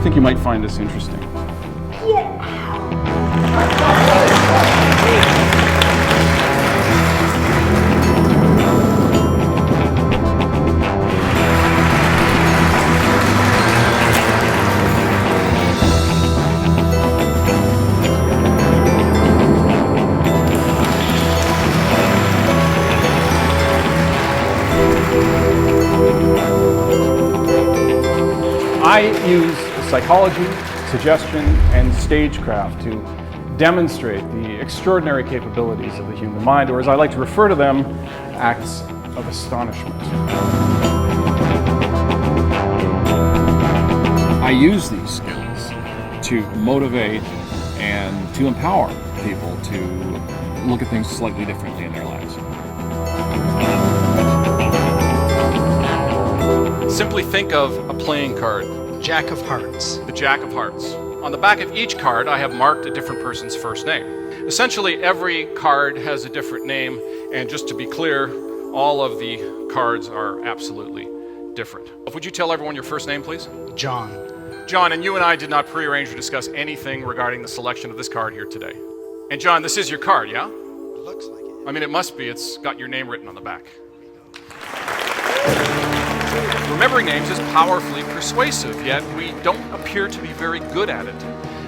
I think you might find this interesting. I use psychology, suggestion, and stagecraft to demonstrate the extraordinary capabilities of the human mind, or as I like to refer to them, acts of astonishment. I use these skills to motivate and to empower people to look at things slightly differently in their lives. Simply think of a playing card. Jack of Hearts. The Jack of Hearts. On the back of each card, I have marked a different person's first name. Essentially, every card has a different name, and just to be clear, all of the cards are absolutely different. Would you tell everyone your first name, please? John. John, and you and I did not prearrange or discuss anything regarding the selection of this card here today. And John, this is your card, yeah? It looks like it. I mean, it must be. It's got your name written on the back. Remembering names is powerfully persuasive, yet we don't appear to be very good at it.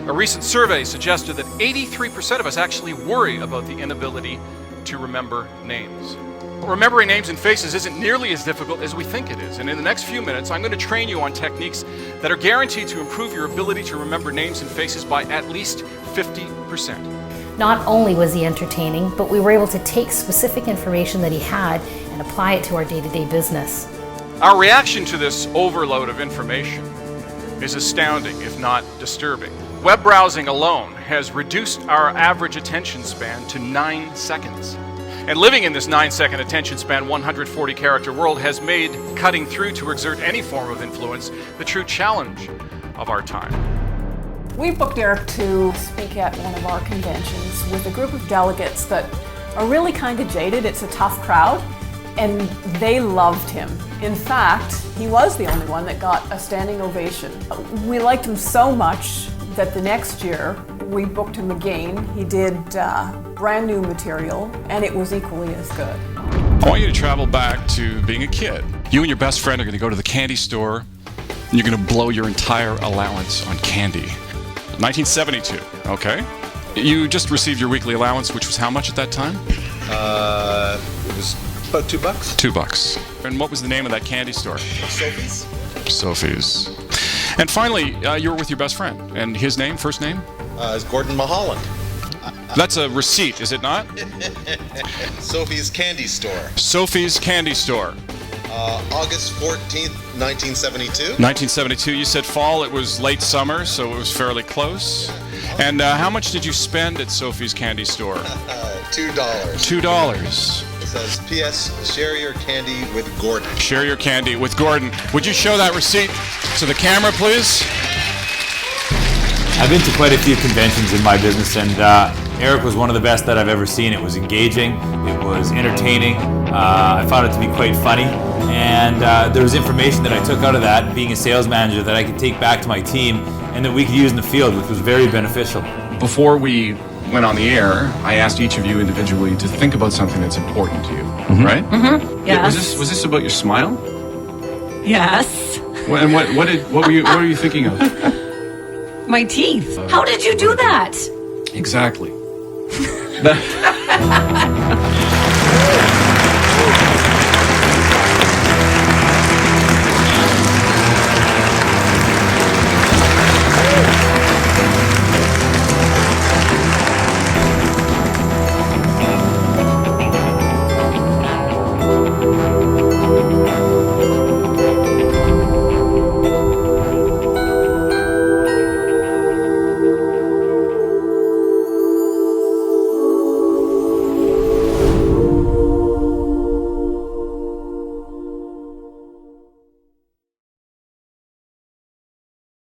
A recent survey suggested that 83% of us actually worry about the inability to remember names. Remembering names and faces isn't nearly as difficult as we think it is, and in the next few minutes, I'm going to train you on techniques that are guaranteed to improve your ability to remember names and faces by at least 50%. Not only was he entertaining, but we were able to take specific information that he had and apply it to our day-to-day business. Our reaction to this overload of information is astounding, if not disturbing. Web browsing alone has reduced our average attention span to 9 seconds. And living in this 9-second attention span, 140-character world has made cutting through to exert any form of influence the true challenge of our time. We booked Eric to speak at one of our conventions with a group of delegates that are really kind of jaded. It's a tough crowd, and they loved him. In fact, he was the only one that got a standing ovation. We liked him so much that the next year we booked him again. He did brand new material, and it was equally as good. I want you to travel back to being a kid. You and your best friend are going to go to the candy store, and you're going to blow your entire allowance on candy. 1972, okay? You just received your weekly allowance, which was how much at that time? It was about $2. $2. And what was the name of that candy store? Sophie's. Sophie's. And finally, you were with your best friend. And his name, first name? Is Gordon Mulholland. That's a receipt, is it not? Sophie's Candy Store. Sophie's Candy Store. August 14th, 1972. 1972. You said fall. It was late summer, so it was fairly close. And how much did you spend at Sophie's Candy Store? $2. $2. It says, P.S. Share your candy with Gordon. Share your candy with Gordon. Would you show that receipt to the camera, please? I've been to quite a few conventions in my business, and Eric was one of the best that I've ever seen. It was engaging, it was entertaining, I found it to be quite funny, and there was information that I took out of that, being a sales manager, that I could take back to my team and that we could use in the field, which was very beneficial. Before we went on the air, I asked each of you individually to think about something that's important to you, right? Mm-hmm. Yes. Was this about your smile? Yes. And what were you thinking of? My teeth. How did you do that? Exactly.